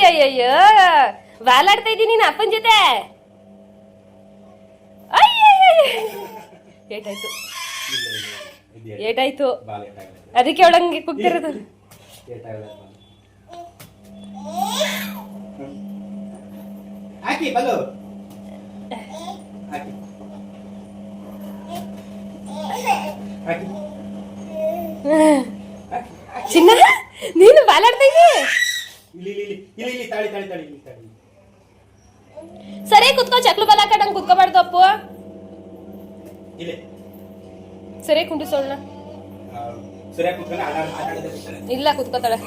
ಅಯ್ಯಯ್ಯೋ ವಾಲಾಡ್ತಾ ಇದ್ದೀನಿ ನೀನು ಅಪ್ಪನ ಜೊತೆ. ಏಟಾಯ್ತು ಏಟಾಯ್ತು ಅದಕ್ಕೆ ಅವಳಂಗೆ ಕುಗ್ತಿರೋದು. ಚಿನ್ನ ನೀನು ಬಾಲಾಡ್ತಾ ಇದ್ದೀ. ಸರಿ ಕುತ್ಕೋ, ಚಕ್ಲು ಬಾಲ ಹಾಕಂಗ್ ಕುತ್ಕೋಬಾರ್ದು ಅಪ್ಪು. ಸರಿ ಕುಂಡಿಸೋಣ. ಇಲ್ಲ ಕುತ್ಕೋತಾಳೆ.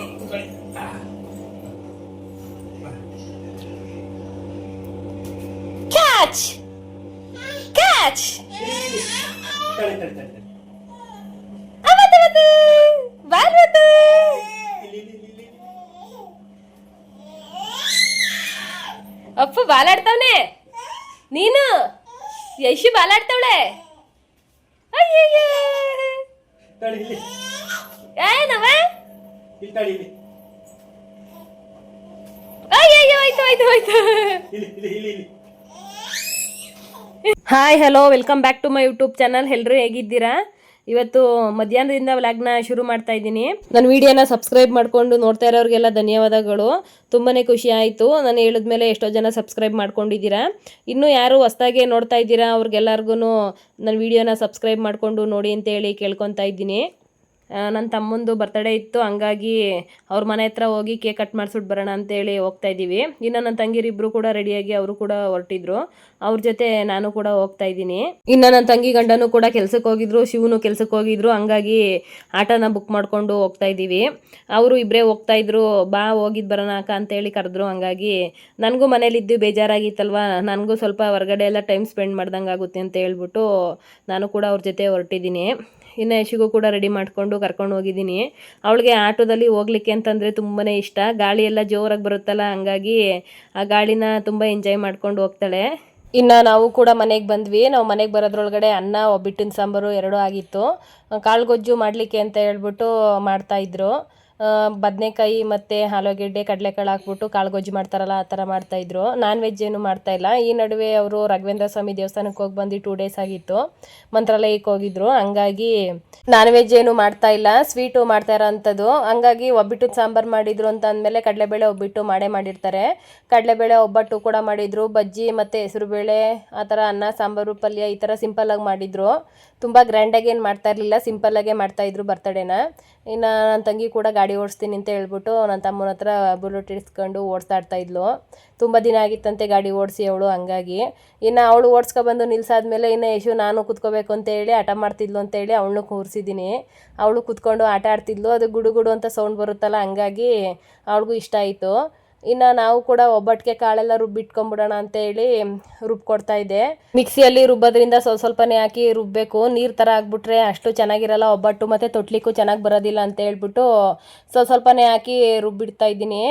ಕ್ಯಾಚ್ ಕ್ಯಾಚ್ ಅಪ್ಪ ಬಾಲಾಡ್ತಾವನೆ. ನೀನು ಯಶು ಬಾಲಾಡ್ತಾವಳೆ. ಏನವ ಅಯ್ಯಯ್ಯೋ ಆಯ್ತು ಆಯ್ತು ಆಯ್ತು. Hi hello welcome back to my YouTube channel. ಎಲ್ಲರೂ ಹೇಗಿದ್ದೀರಾ? ಇವತ್ತು ಮಧ್ಯಾಹ್ನದಿಂದ ವ್ಲಾಗ್ನ ಶುರು ಮಾಡ್ತಾ ಇದ್ದೀನಿ. ನನ್ನ ವಿಡಿಯೋನ ಸಬ್ಸ್ಕ್ರೈಬ್ ಮಾಡ್ಕೊಂಡು ನೋಡ್ತಾ ಇರೋರಿಗೆಲ್ಲ ಧನ್ಯವಾದಗಳು. ತುಂಬಾ ಖುಷಿ ಆಯಿತು. ನಾನು ಹೇಳಿದ್ಮೇಲೆ ಎಷ್ಟೋ ಜನ ಸಬ್ಸ್ಕ್ರೈಬ್ ಮಾಡ್ಕೊಂಡಿದ್ದೀರಾ. ಇನ್ನೂ ಯಾರು ಹೊಸ್ದಾಗೆ ನೋಡ್ತಾ ಇದ್ದೀರಾ ಅವ್ರಿಗೆಲ್ಲರಿಗೂ ನನ್ನ ವಿಡಿಯೋನ ಸಬ್ಸ್ಕ್ರೈಬ್ ಮಾಡಿಕೊಂಡು ನೋಡಿ ಅಂತೇಳಿ ಕೇಳ್ಕೊತಾ ಇದ್ದೀನಿ. ನನ್ನ ತಮ್ಮಂದು ಬರ್ತಡೇ ಇತ್ತು, ಹಂಗಾಗಿ ಅವ್ರ ಮನೆ ಹತ್ರ ಹೋಗಿ ಕೇಕ್ ಕಟ್ ಮಾಡಿಸ್ಬಿಟ್ಟು ಬರೋಣ ಅಂತೇಳಿ ಹೋಗ್ತಾ ಇದ್ದೀವಿ. ಇನ್ನು ನನ್ನ ತಂಗಿರಿಬ್ಬರು ಕೂಡ ರೆಡಿಯಾಗಿ ಅವರು ಕೂಡ ಹೊರಟಿದ್ರು. ಅವ್ರ ಜೊತೆ ನಾನು ಕೂಡ ಹೋಗ್ತಾ ಇದ್ದೀನಿ. ಇನ್ನು ನನ್ನ ತಂಗಿ ಗಂಡನೂ ಕೂಡ ಕೆಲ್ಸಕ್ಕೆ ಹೋಗಿದ್ರು, ಶಿವನು ಕೆಲ್ಸಕ್ಕೆ ಹೋಗಿದ್ರು. ಹಂಗಾಗಿ ಆಟೋನ ಬುಕ್ ಮಾಡ್ಕೊಂಡು ಹೋಗ್ತಾ ಇದ್ದೀವಿ. ಅವರು ಇಬ್ಬರೇ ಹೋಗ್ತಾ ಇದ್ರು. ಬಾ ಹೋಗಿದ್ದು ಬರೋಣ ಅಕ್ಕ ಅಂತೇಳಿ ಕರೆದ್ರು. ಹಂಗಾಗಿ ನನಗೂ ಮನೇಲಿದ್ದು ಬೇಜಾರಾಗಿತ್ತಲ್ವ, ನನಗೂ ಸ್ವಲ್ಪ ಹೊರಗಡೆ ಎಲ್ಲ ಟೈಮ್ ಸ್ಪೆಂಡ್ ಮಾಡ್ದಂಗೆ ಆಗುತ್ತೆ ಅಂತ ಹೇಳ್ಬಿಟ್ಟು ನಾನು ಕೂಡ ಅವ್ರ ಜೊತೆ ಹೊರಟಿದ್ದೀನಿ. ಇನ್ನು ಯಶಿಗೂ ಕೂಡ ರೆಡಿ ಮಾಡಿಕೊಂಡು ಕರ್ಕೊಂಡು ಹೋಗಿದ್ದೀನಿ. ಅವಳಿಗೆ ಆಟೋದಲ್ಲಿ ಹೋಗ್ಲಿಕ್ಕೆ ಅಂತಂದರೆ ತುಂಬಾ ಇಷ್ಟ. ಗಾಳಿ ಎಲ್ಲ ಜೋರಾಗಿ ಬರುತ್ತಲ್ಲ, ಹಂಗಾಗಿ ಆ ಗಾಳಿನ ತುಂಬ ಎಂಜಾಯ್ ಮಾಡ್ಕೊಂಡು ಹೋಗ್ತಾಳೆ. ಇನ್ನು ನಾವು ಕೂಡ ಮನೆಗೆ ಬಂದ್ವಿ. ನಾವು ಮನೆಗೆ ಬರೋದ್ರೊಳಗಡೆ ಅನ್ನ, ಒಬ್ಬಿಟ್ಟಿನ ಸಾಂಬಾರು ಎರಡೂ ಆಗಿತ್ತು. ಕಾಳು ಗೊಜ್ಜು ಮಾಡಲಿಕ್ಕೆ ಅಂತ ಹೇಳ್ಬಿಟ್ಟು ಮಾಡ್ತಾಯಿದ್ರು. ಬದನೆಕಾಯಿ ಮತ್ತು ಆಲೂಗೆಡ್ಡೆ, ಕಡಲೆಕಾಳು ಹಾಕ್ಬಿಟ್ಟು ಕಾಳು ಗೊಜ್ಜು ಮಾಡ್ತಾರಲ್ಲ ಆ ಥರ ಮಾಡ್ತಾಯಿದ್ರು. ನಾನ್ ವೆಜ್ ಏನು ಮಾಡ್ತಾಯಿಲ್ಲ. ಈ ನಡುವೆ ಅವರು ರಾಘವೇಂದ್ರ ಸ್ವಾಮಿ ದೇವಸ್ಥಾನಕ್ಕೆ ಹೋಗಿ ಬಂದು 2 ಡೇಸ್ ಆಗಿತ್ತು. ಮಂತ್ರಾಲಯಕ್ಕೆ ಹೋಗಿದ್ರು. ಹಂಗಾಗಿ ನಾನ್ ವೆಜ್ ಏನು ಮಾಡ್ತಾಯಿಲ್ಲ, ಸ್ವೀಟು ಮಾಡ್ತಾ ಇರೋ ಅಂಥದ್ದು. ಹಂಗಾಗಿ ಒಬ್ಬಿಟ್ಟು ಸಾಂಬಾರು ಮಾಡಿದ್ರು ಅಂತ ಅಂದಮೇಲೆ ಕಡಲೆಬೇಳೆ ಒಬ್ಬಿಟ್ಟು ಮಾಡೇ ಮಾಡಿರ್ತಾರೆ. ಕಡಲೆಬೇಳೆ ಒಬ್ಬಟ್ಟು ಕೂಡ ಮಾಡಿದರು. ಬಜ್ಜಿ ಮತ್ತು ಹೆಸರುಬೇಳೆ ಆ ಥರ ಅನ್ನ, ಸಾಂಬಾರು, ಪಲ್ಯ ಈ ಥರ ಸಿಂಪಲ್ಲಾಗಿ ಮಾಡಿದರು. ತುಂಬ ಗ್ರ್ಯಾಂಡಾಗಿ ಏನು ಮಾಡ್ತಾ ಇರಲಿಲ್ಲ, ಸಿಂಪಲ್ಲಾಗೆ ಮಾಡ್ತಾಯಿದ್ರು ಬರ್ತಡೇನ. ಇನ್ನು ನನ್ನ ತಂಗಿ ಕೂಡ ಗಾಡಿ ಓಡಿಸ್ತೀನಿ ಅಂತ ಹೇಳ್ಬಿಟ್ಟು ನನ್ನ ತಮ್ಮನ ಹತ್ರ ಬುಲೆಟ್ ಇಡಿಸ್ಕೊಂಡು ಓಡಿಸ್ತಾ ಇದ್ಲು. ತುಂಬ ದಿನ ಆಗಿತ್ತಂತೆ ಗಾಡಿ ಓಡಿಸಿ ಅವಳು. ಹಂಗಾಗಿ ಇನ್ನು ಅವಳು ಓಡಿಸ್ಕೊಬಂದು ನಿಲ್ಸಾದ್ಮೇಲೆ ಇನ್ನು ಯಶು ನಾನು ಕುತ್ಕೋಬೇಕು ಅಂತೇಳಿ ಹಠ ಮಾಡ್ತಿದ್ಲು ಅಂತೇಳಿ ಅವಳನ್ನು ಕೂರಿಸಿದ್ದೀನಿ. ಅವಳು ಕುತ್ಕೊಂಡು ಆಟ ಆಡ್ತಿದ್ಲು. ಅದು ಗುಡು ಗುಡು ಅಂತ ಸೌಂಡ್ ಬರುತ್ತಲ್ಲ, ಹಂಗಾಗಿ ಅವಳಿಗೂ ಇಷ್ಟ ಆಯಿತು. ಇನ್ನು ನಾವು ಕೂಡ ಒಬ್ಬಟ್ಟಿಗೆ ಕಾಳೆಲ್ಲ ರುಬ್ಬಿಟ್ಕೊಂಬಿಡೋಣ ಅಂತೇಳಿ ರುಬ್ಕೊಡ್ತಾ ಇದ್ದೆ. ಮಿಕ್ಸಿಯಲ್ಲಿ ರುಬ್ಬೋದ್ರಿಂದ ಸ್ವಲ್ಪನೇ ಹಾಕಿ ರುಬ್ಬಬೇಕು. ನೀರು ಥರ ಆಗಿಬಿಟ್ರೆ ಅಷ್ಟು ಚೆನ್ನಾಗಿರಲ್ಲ ಒಬ್ಬಟ್ಟು, ಮತ್ತು ತೊಟ್ಲಿಕ್ಕೂ ಚೆನ್ನಾಗಿ ಬರೋದಿಲ್ಲ ಅಂತ ಹೇಳ್ಬಿಟ್ಟು ಸ್ವಲ್ಪನೇ ಹಾಕಿ ರುಬ್ಬಿಡ್ತಾ ಇದ್ದೀನಿ.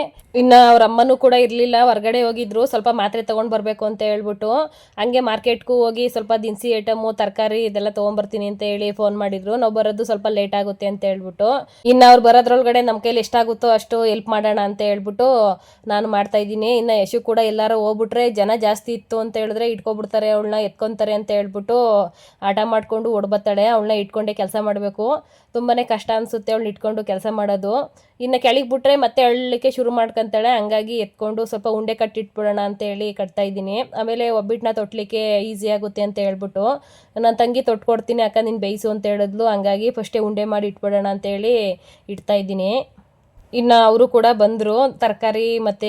ಇನ್ನು ಅವ್ರ ಅಮ್ಮನೂ ಕೂಡ ಇರಲಿಲ್ಲ, ಹೊರಗಡೆ ಹೋಗಿದ್ರು. ಸ್ವಲ್ಪ ಮಾತ್ರೆ ತೊಗೊಂಡು ಬರಬೇಕು ಅಂತ ಹೇಳ್ಬಿಟ್ಟು ಹಂಗೆ ಮಾರ್ಕೆಟ್ಗೂ ಹೋಗಿ ಸ್ವಲ್ಪ ದಿನಸಿ ಐಟಮು, ತರಕಾರಿ ಇದೆಲ್ಲ ತೊಗೊಂಬರ್ತೀನಿ ಅಂತ ಹೇಳಿ ಫೋನ್ ಮಾಡಿದ್ರು. ನಾವು ಬರೋದು ಸ್ವಲ್ಪ ಲೇಟ್ ಆಗುತ್ತೆ ಅಂತ ಹೇಳ್ಬಿಟ್ಟು, ಇನ್ನು ಅವ್ರು ಬರೋದ್ರೊಳಗಡೆ ನಮ್ಮ ಕೈಲಿ ಎಷ್ಟಾಗುತ್ತೋ ಅಷ್ಟು ಹೆಲ್ಪ್ ಮಾಡೋಣ ಅಂತ ಹೇಳ್ಬಿಟ್ಟು ನಾನು ಮಾಡ್ತಾ ಇದ್ದೀನಿ. ಇನ್ನು ಯಶು ಕೂಡ ಎಲ್ಲರೂ ಹೋಗ್ಬಿಟ್ರೆ ಜನ ಜಾಸ್ತಿ ಇತ್ತು ಅಂತ ಹೇಳಿದ್ರೆ ಇಟ್ಕೊಬಿಡ್ತಾರೆ, ಅವಳನ್ನ ಎತ್ಕೊತಾರೆ ಅಂತ ಹೇಳ್ಬಿಟ್ಟು ಆಟ ಮಾಡಿಕೊಂಡು ಓಡ್ಬತ್ತಾಳೆ. ಅವಳನ್ನ ಇಟ್ಕೊಂಡೆ ಕೆಲಸ ಮಾಡಬೇಕು. ತುಂಬಾ ಕಷ್ಟ ಅನಿಸುತ್ತೆ ಅವಳನ್ನ ಇಟ್ಕೊಂಡು ಕೆಲಸ ಮಾಡೋದು. ಇನ್ನು ಕೆಳಗೆ ಬಿಟ್ರೆ ಮತ್ತೆ ಅಳ್ಳಲಿಕ್ಕೆ ಶುರು ಮಾಡ್ಕೊತಾಳೆ. ಹಂಗಾಗಿ ಎತ್ಕೊಂಡು ಸ್ವಲ್ಪ ಉಂಡೆ ಕಟ್ಟಿಟ್ಬಿಡೋಣ ಅಂತೇಳಿ ಕಟ್ತಾ ಇದ್ದೀನಿ. ಆಮೇಲೆ ಒಬ್ಬಿಟ್ಟನ್ನ ತೊಟ್ಲಿಕ್ಕೆ ಈಸಿ ಆಗುತ್ತೆ ಅಂತ ಹೇಳ್ಬಿಟ್ಟು ನನ್ನ ತಂಗಿ ತೊಟ್ಕೊಡ್ತೀನಿ ಅಕ್ಕ ನೀನು ಬೇಯಿಸು ಅಂತ ಹೇಳಿದ್ಲು. ಹಂಗಾಗಿ ಫಸ್ಟೇ ಉಂಡೆ ಮಾಡಿ ಇಟ್ಬಿಡೋಣ ಅಂತೇಳಿ ಇಡ್ತಾ ಇದ್ದೀನಿ. ಇನ್ನು ಅವರು ಕೂಡ ಬಂದರು. ತರಕಾರಿ ಮತ್ತು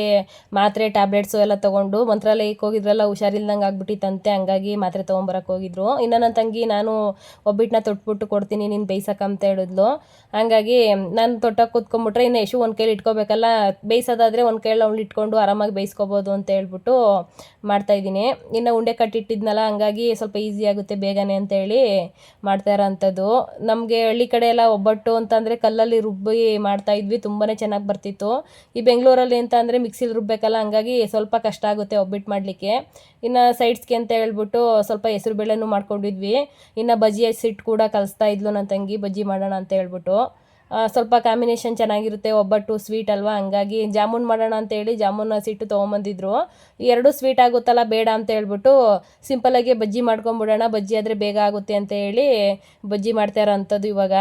ಮಾತ್ರೆ, ಟ್ಯಾಬ್ಲೆಟ್ಸು ಎಲ್ಲ ತೊಗೊಂಡು ಮಂತ್ರಾಲಯಕ್ಕೆ ಹೋಗಿದ್ರಲ್ಲ, ಹುಷಾರಿಲ್ದಂಗೆ ಆಗ್ಬಿಟ್ಟಿತ್ತಂತೆ. ಹಂಗಾಗಿ ಮಾತ್ರೆ ತೊಗೊಂಬರಕ್ಕೆ ಹೋಗಿದ್ರು. ಇನ್ನು ನನ್ನ ತಂಗಿ ನಾನು ಒಬ್ಬಿಟ್ಟನ್ನ ತೊಟ್ಬಿಟ್ಟು ಕೊಡ್ತೀನಿ ನೀನು ಬೇಯಿಸಕ್ಕೆ ಅಂತ ಹೇಳಿದ್ಲು. ಹಂಗಾಗಿ ನಾನು ತೊಟ್ಟಕ್ಕೆ ಕೂತ್ಕೊಂಡ್ಬಿಟ್ರೆ ಇನ್ನು ಯಶು ಒಂದು ಕೈಲಿ ಇಟ್ಕೋಬೇಕಲ್ಲ, ಬೇಯಿಸೋದಾದರೆ ಒಂದು ಕೈಯಲ್ಲಿ ಅವಳು ಇಟ್ಕೊಂಡು ಆರಾಮಾಗಿ ಬೇಯಿಸ್ಕೋಬೋದು ಅಂತ ಹೇಳ್ಬಿಟ್ಟು ಮಾಡ್ತಾಯಿದ್ದೀನಿ. ಇನ್ನು ಉಂಡೆ ಕಟ್ಟಿಟ್ಟಿದ್ನಲ್ಲ, ಹಂಗಾಗಿ ಸ್ವಲ್ಪ ಈಸಿ ಆಗುತ್ತೆ ಬೇಗನೆ ಅಂತೇಳಿ ಮಾಡ್ತಾ ಇರೋ ಅಂಥದ್ದು. ನಮಗೆ ಹಳ್ಳಿ ಕಡೆ ಎಲ್ಲ ಒಬ್ಬಟ್ಟು ಅಂತಂದರೆ ಕಲ್ಲಲ್ಲಿ ರುಬ್ಬಿ ಮಾಡ್ತಾಯಿದ್ವಿ, ತುಂಬಾ ಚೆನ್ನಾಗಿ ಬರ್ತಿತ್ತು. ಈ ಬೆಂಗಳೂರಲ್ಲಿ ಅಂತ ಅಂದರೆ ಮಿಕ್ಸಿಲಿ ರುಬ್ಬೇಕಲ್ಲ, ಹಂಗಾಗಿ ಸ್ವಲ್ಪ ಕಷ್ಟ ಆಗುತ್ತೆ ಒಬ್ಬಿಟ್ಟು ಮಾಡಲಿಕ್ಕೆ. ಇನ್ನು ಸೈಡ್ಸ್ಗೆ ಅಂತ ಹೇಳ್ಬಿಟ್ಟು ಸ್ವಲ್ಪ ಹೆಸರು ಬೇಳೆನೂ ಮಾಡ್ಕೊಂಡಿದ್ವಿ. ಇನ್ನು ಬಜ್ಜಿ ಸಿಟ್ಟು ಕೂಡ ಕಲಿಸ್ತಾ ಇದ್ಲು ನನ್ನ ತಂಗಿ, ಬಜ್ಜಿ ಮಾಡೋಣ ಅಂತ ಹೇಳ್ಬಿಟ್ಟು. ಸ್ವಲ್ಪ ಕಾಂಬಿನೇಷನ್ ಚೆನ್ನಾಗಿರುತ್ತೆ, ಒಬ್ಬಟ್ಟು ಸ್ವೀಟ್ ಅಲ್ವಾ, ಹಂಗಾಗಿ ಜಾಮೂನ್ ಮಾಡೋಣ ಅಂತೇಳಿ ಜಾಮೂನ್ ಹಸಿಟ್ಟು ತೊಗೊಂಬಂದಿದ್ರು. ಎರಡು ಸ್ವೀಟ್ ಆಗುತ್ತಲ್ಲ ಬೇಡ ಅಂತ ಹೇಳ್ಬಿಟ್ಟು ಸಿಂಪಲಾಗಿ ಬಜ್ಜಿ ಮಾಡ್ಕೊಂಬಿಡೋಣ, ಬಜ್ಜಿ ಆದರೆ ಬೇಗ ಆಗುತ್ತೆ ಅಂತ ಹೇಳಿ ಬಜ್ಜಿ ಮಾಡ್ತಾ ಇರೋ ಅಂಥದ್ದು ಇವಾಗ.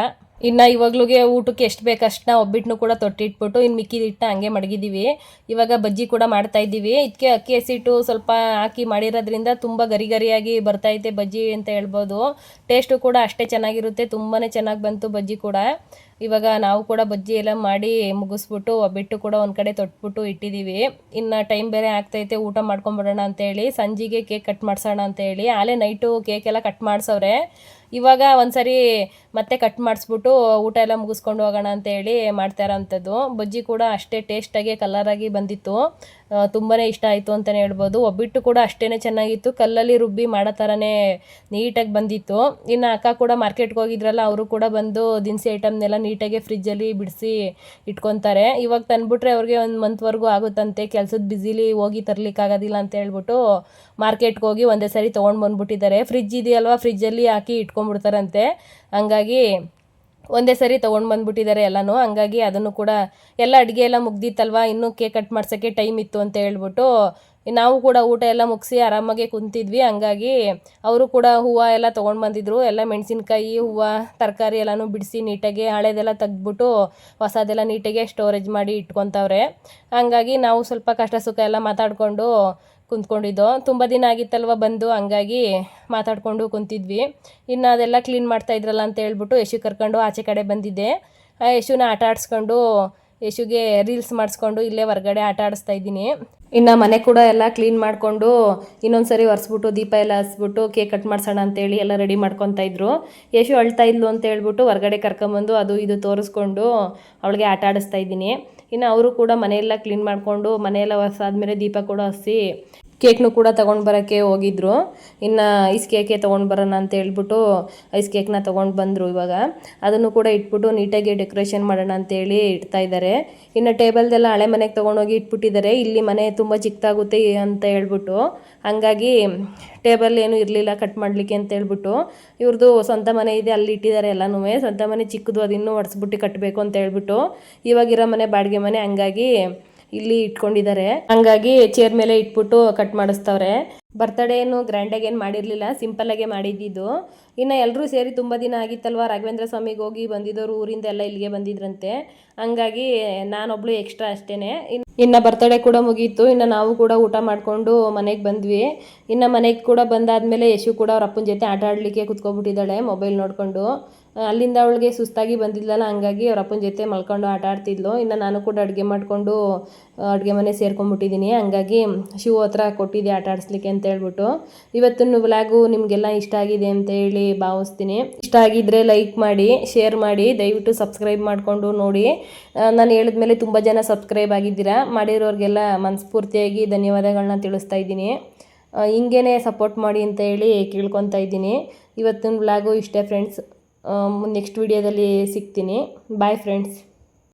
ಇನ್ನು ಇವಾಗ್ಲೂಗೆ ಊಟಕ್ಕೆ ಎಷ್ಟು ಬೇಕು ಅಷ್ಟನ್ನ ಒಬ್ಬಿಟ್ಟನ್ನು ಕೂಡ ತೊಟ್ಟಿಟ್ಬಿಟ್ಟು ಇನ್ನು ಮಿಕ್ಕಿದ ಹಿಟ್ಟನ್ನ ಹಂಗೆ ಮಡಗಿದ್ದೀವಿ. ಇವಾಗ ಬಜ್ಜಿ ಕೂಡ ಮಾಡ್ತಾ ಇದ್ದೀವಿ. ಇದಕ್ಕೆ ಅಕ್ಕಿ ಹಸಿಟ್ಟು ಸ್ವಲ್ಪ ಹಾಕಿ ಮಾಡಿರೋದ್ರಿಂದ ತುಂಬ ಗರಿ ಗರಿಯಾಗಿ ಬರ್ತೈತೆ ಬಜ್ಜಿ ಅಂತ ಹೇಳ್ಬೋದು. ಟೇಸ್ಟು ಕೂಡ ಅಷ್ಟೇ ಚೆನ್ನಾಗಿರುತ್ತೆ, ತುಂಬಾ ಚೆನ್ನಾಗಿ ಬಂತು ಬಜ್ಜಿ ಕೂಡ. ಇವಾಗ ನಾವು ಕೂಡ ಬಜ್ಜಿ ಎಲ್ಲ ಮಾಡಿ ಮುಗಿಸ್ಬಿಟ್ಟು ಒಬ್ಬಿಟ್ಟು ಕೂಡ ಒಂದು ಕಡೆ ತೊಟ್ಬಿಟ್ಟು ಇಟ್ಟಿದ್ದೀವಿ. ಇನ್ನು ಟೈಮ್ ಬೇರೆ ಆಗ್ತೈತೆ, ಊಟ ಮಾಡ್ಕೊಂಬಿಡೋಣ ಅಂತೇಳಿ ಸಂಜೆಗೆ ಕೇಕ್ ಕಟ್ ಮಾಡಿಸೋಣ ಅಂತೇಳಿ ಆಲೇ ನೈಟು ಕೇಕ್ ಎಲ್ಲ ಕಟ್ ಮಾಡಿಸವ್ರೆ. ಇವಾಗ ಒಂದ್ಸರಿ ಮತ್ತೆ ಕಟ್ ಮಾಡಿಸ್ಬಿಟ್ಟು ಊಟ ಎಲ್ಲ ಮುಗಿಸ್ಕೊಂಡು ಹೋಗೋಣ ಅಂತೇಳಿ ಮಾಡ್ತಾ ಇರೋಂಥದ್ದು. ಬಜ್ಜಿ ಕೂಡ ಅಷ್ಟೇ ಟೇಸ್ಟಾಗಿ ಕಲರಾಗಿ ಬಂದಿತ್ತು, ತುಂಬಾ ಇಷ್ಟ ಆಯಿತು ಅಂತಲೇ ಹೇಳ್ಬೋದು. ಒಬ್ಬಿಟ್ಟು ಕೂಡ ಅಷ್ಟೇ ಚೆನ್ನಾಗಿತ್ತು, ಕಲ್ಲಲ್ಲಿ ರುಬ್ಬಿ ಮಾಡೋ ಥರನೇ ನೀಟಾಗಿ ಬಂದಿತ್ತು. ಇನ್ನು ಅಕ್ಕ ಕೂಡ ಮಾರ್ಕೆಟ್ಗೆ ಹೋಗಿದ್ರಲ್ಲ, ಅವರು ಕೂಡ ಬಂದು ದಿನಸಿ ಐಟಮ್ನೆಲ್ಲ ನೀಟಾಗಿ ಫ್ರಿಜ್ಜಲ್ಲಿ ಬಿಡಿಸಿ ಇಟ್ಕೊತಾರೆ. ಇವಾಗ ತಂದುಬಿಟ್ರೆ ಅವ್ರಿಗೆ ಒಂದು ಮಂತ್ವರೆಗೂ ಆಗುತ್ತಂತೆ, ಕೆಲಸದ ಬ್ಯುಸಿಲಿ ಹೋಗಿ ತರಲಿಕ್ಕಾಗೋದಿಲ್ಲ ಅಂತ ಹೇಳ್ಬಿಟ್ಟು ಮಾರ್ಕೆಟ್ಗೆ ಹೋಗಿ ಒಂದೇ ಸರಿ ತೊಗೊಂಡು ಬಂದುಬಿಟ್ಟಿದ್ದಾರೆ. ಫ್ರಿಜ್ ಇದೆಯಲ್ವ, ಫ್ರಿಜ್ಜಲ್ಲಿ ಹಾಕಿ ಇಟ್ಕೊಂಡ್ಬಿಡ್ತಾರಂತೆ, ಹಂಗಾಗಿ ಒಂದೇ ಸರಿ ತೊಗೊಂಡು ಬಂದುಬಿಟ್ಟಿದ್ದಾರೆ ಎಲ್ಲನೂ. ಹಂಗಾಗಿ ಅದನ್ನು ಕೂಡ ಎಲ್ಲ ಅಡುಗೆ ಎಲ್ಲ ಮುಗ್ದಿತ್ತಲ್ವ, ಇನ್ನೂ ಕೇಕ್ ಕಟ್ ಮಾಡ್ಸೋಕ್ಕೆ ಟೈಮ್ ಇತ್ತು ಅಂತ ಹೇಳ್ಬಿಟ್ಟು ನಾವು ಕೂಡ ಊಟ ಎಲ್ಲ ಮುಗಿಸಿ ಆರಾಮಾಗೆ ಕುಂತಿದ್ವಿ. ಹಂಗಾಗಿ ಅವರು ಕೂಡ ಹೂವು ಎಲ್ಲ ತೊಗೊಂಡು ಬಂದಿದ್ರು, ಎಲ್ಲ ಮೆಣಸಿನ್ಕಾಯಿ ಹೂವು ತರಕಾರಿ ಎಲ್ಲನೂ ಬಿಡಿಸಿ ನೀಟಾಗಿ ಹಳೇದೆಲ್ಲ ತೆಗ್ದ್ಬಿಟ್ಟು ಹೊಸದೆಲ್ಲ ನೀಟಾಗೆ ಸ್ಟೋರೇಜ್ ಮಾಡಿ ಇಟ್ಕೊತವ್ರೆ. ಹಂಗಾಗಿ ನಾವು ಸ್ವಲ್ಪ ಕಷ್ಟ ಸುಖ ಎಲ್ಲ ಮಾತಾಡಿಕೊಂಡು ಕುಂತ್ಕೊಂಡಿದ್ದೋ, ತುಂಬ ದಿನ ಆಗಿತ್ತಲ್ವ ಬಂದು, ಹಂಗಾಗಿ ಮಾತಾಡಿಕೊಂಡು ಕುಂತಿದ್ವಿ. ಇನ್ನು ಅದೆಲ್ಲ ಕ್ಲೀನ್ ಮಾಡ್ತಾಯಿದ್ರಲ್ಲ ಅಂತ ಹೇಳ್ಬಿಟ್ಟು ಯಶು ಕರ್ಕೊಂಡು ಆಚೆ ಕಡೆ ಬಂದಿದ್ದೆ. ಯಶುನ ಆಟ ಆಡಿಸ್ಕೊಂಡು ಯಶುಗೆ ರೀಲ್ಸ್ ಮಾಡಿಸ್ಕೊಂಡು ಇಲ್ಲೇ ಹೊರ್ಗಡೆ ಆಟ ಆಡಿಸ್ತಾ ಇದ್ದೀನಿ. ಇನ್ನು ಮನೆ ಕೂಡ ಎಲ್ಲ ಕ್ಲೀನ್ ಮಾಡಿಕೊಂಡು ಇನ್ನೊಂದು ಸರಿ ಒರೆಸ್ಬಿಟ್ಟು ದೀಪ ಎಲ್ಲ ಹಚ್ಬಿಟ್ಟು ಕೇಕ್ ಕಟ್ ಮಾಡ್ಸೋಣ ಅಂತೇಳಿ ಎಲ್ಲ ರೆಡಿ ಮಾಡ್ಕೊತಾ ಇದ್ರು. ಯಶು ಅಳ್ತಾ ಇದ್ಲು ಅಂತ ಹೇಳ್ಬಿಟ್ಟು ಹೊರ್ಗಡೆ ಕರ್ಕೊಂಬಂದು ಅದು ಇದು ತೋರಿಸ್ಕೊಂಡು ಅವಳಿಗೆ ಆಟ ಆಡಿಸ್ತಾ ಇದ್ದೀನಿ. ಇನ್ನು ಅವರು ಕೂಡ ಮನೆಯೆಲ್ಲ ಕ್ಲೀನ್ ಮಾಡಿಕೊಂಡು ಮನೆಯೆಲ್ಲ ಒರೆಸಾದ್ಮೇಲೆ ದೀಪ ಕೂಡ ಹಚ್ಚಿ ಕೇಕ್ನು ಕೂಡ ತೊಗೊಂಡು ಬರೋಕ್ಕೆ ಹೋಗಿದ್ರು. ಇನ್ನು ಐಸ್ ಕೇಕೆ ತೊಗೊಂಡು ಬರೋಣ ಅಂತ ಹೇಳ್ಬಿಟ್ಟು ಐಸ್ ಕೇಕ್ನ ತೊಗೊಂಡು ಬಂದರು. ಇವಾಗ ಅದನ್ನು ಕೂಡ ಇಟ್ಬಿಟ್ಟು ನೀಟಾಗಿ ಡೆಕೋರೇಷನ್ ಮಾಡೋಣ ಅಂತೇಳಿ ಇಡ್ತಾ ಇದ್ದಾರೆ. ಇನ್ನು ಟೇಬಲ್ದೆಲ್ಲ ಹಳೆ ಮನೆಗೆ ತೊಗೊಂಡೋಗಿ ಇಟ್ಬಿಟ್ಟಿದ್ದಾರೆ. ಇಲ್ಲಿ ಮನೆ ತುಂಬ ಚಿಕ್ಕದಾಗುತ್ತೆ ಅಂತ ಹೇಳ್ಬಿಟ್ಟು, ಹಂಗಾಗಿ ಟೇಬಲ್ ಏನೂ ಇರಲಿಲ್ಲ ಕಟ್ ಮಾಡಲಿಕ್ಕೆ ಅಂತ ಹೇಳ್ಬಿಟ್ಟು ಇವ್ರದ್ದು ಸ್ವಂತ ಮನೆ ಇದೆ, ಅಲ್ಲಿ ಇಟ್ಟಿದ್ದಾರೆ ಎಲ್ಲನೂ. ಸ್ವಂತ ಮನೆ ಚಿಕ್ಕದು, ಅದಿನ್ನೂ ಒಡಿಸ್ಬಿಟ್ಟು ಕಟ್ಟಬೇಕು ಅಂತ ಹೇಳ್ಬಿಟ್ಟು ಇವಾಗಿರೋ ಮನೆ ಬಾಡಿಗೆ ಮನೆ, ಹಂಗಾಗಿ ಇಲ್ಲಿ ಇಟ್ಕೊಂಡಿದ್ದಾರೆ. ಹಂಗಾಗಿ ಚೇರ್ ಮೇಲೆ ಇಟ್ಬಿಟ್ಟು ಕಟ್ ಮಾಡಿಸ್ತವ್ರೆ. ಬರ್ತಡೇ ಏನು ಗ್ರ್ಯಾಂಡಾಗಿ ಏನು ಮಾಡಿರಲಿಲ್ಲ, ಸಿಂಪಲ್ಲಾಗೆ ಮಾಡಿದ್ದಿದ್ದು. ಇನ್ನು ಎಲ್ಲರೂ ಸೇರಿ ತುಂಬ ದಿನ ಆಗಿತ್ತಲ್ವ, ರಾಘವೇಂದ್ರ ಸ್ವಾಮಿಗೆ ಹೋಗಿ ಬಂದಿದ್ದವರು ಊರಿಂದ ಎಲ್ಲ ಇಲ್ಲಿಗೆ ಬಂದಿದ್ರಂತೆ, ಹಂಗಾಗಿ ನಾನೊಬ್ಳು ಎಕ್ಸ್ಟ್ರಾ ಅಷ್ಟೇ. ಇನ್ನು ಬರ್ತಡೇ ಕೂಡ ಮುಗೀತು. ಇನ್ನು ನಾವು ಕೂಡ ಊಟ ಮಾಡಿಕೊಂಡು ಮನೆಗೆ ಬಂದ್ವಿ. ಇನ್ನು ಮನೆಗೆ ಕೂಡ ಬಂದಾದಮೇಲೆ ಯಶು ಕೂಡ ಅವ್ರ ಅಪ್ಪನ ಜೊತೆ ಆಟ ಆಡಲಿಕ್ಕೆ ಕುತ್ಕೊಬಿಟ್ಟಿದ್ದಾಳೆ ಮೊಬೈಲ್ ನೋಡಿಕೊಂಡು. ಅಲ್ಲಿಂದ ಅವಳಿಗೆ ಸುಸ್ತಾಗಿ ಬಂದಿದ್ಲಲ್ಲ, ಹಂಗಾಗಿ ಅವ್ರ ಅಪ್ಪನ ಜೊತೆ ಮಲ್ಕೊಂಡು ಆಟ ಆಡ್ತಿದ್ಲು. ಇನ್ನು ನಾನು ಕೂಡ ಅಡುಗೆ ಮಾಡಿಕೊಂಡು ಅಡುಗೆ ಮನೆ ಸೇರ್ಕೊಂಡ್ಬಿಟ್ಟಿದ್ದೀನಿ. ಹಂಗಾಗಿ ಶಿವ ಹತ್ರ ಕೊಟ್ಟಿದ್ದೆ ಆಟ ಆಡಿಸ್ಲಿಕ್ಕೆ ಅಂತ ಹೇಳ್ಬಿಟ್ಟು. ಇವತ್ತಿನ ವ್ಲಾಗು ನಿಮಗೆಲ್ಲ ಇಷ್ಟ ಆಗಿದೆ ಅಂತ ಹೇಳಿ ಭಾವಿಸ್ತೀನಿ. ಇಷ್ಟ ಆಗಿದ್ದರೆ ಲೈಕ್ ಮಾಡಿ, ಶೇರ್ ಮಾಡಿ, ದಯವಿಟ್ಟು ಸಬ್ಸ್ಕ್ರೈಬ್ ಮಾಡಿಕೊಂಡು ನೋಡಿ. ನಾನು ಹೇಳಿದ್ಮೇಲೆ ತುಂಬ ಜನ ಸಬ್ಸ್ಕ್ರೈಬ್ ಆಗಿದ್ದೀರಾ, ಮಾಡಿರೋರಿಗೆಲ್ಲ ಮನಸ್ಫೂರ್ತಿಯಾಗಿ ಧನ್ಯವಾದಗಳನ್ನ ತಿಳಿಸ್ತಾ ಇದ್ದೀನಿ. ಹಿಂಗೇ ಸಪೋರ್ಟ್ ಮಾಡಿ ಅಂತ ಹೇಳಿ ಕೇಳ್ಕೊತಾ ಇದ್ದೀನಿ. ಇವತ್ತಿನ ವ್ಲಾಗು ಇಷ್ಟೇ ಫ್ರೆಂಡ್ಸ್. ನೆಕ್ಸ್ಟ್ ವಿಡಿಯೋದಲ್ಲಿ ಸಿಗ್ತೀನಿ. Bye friends.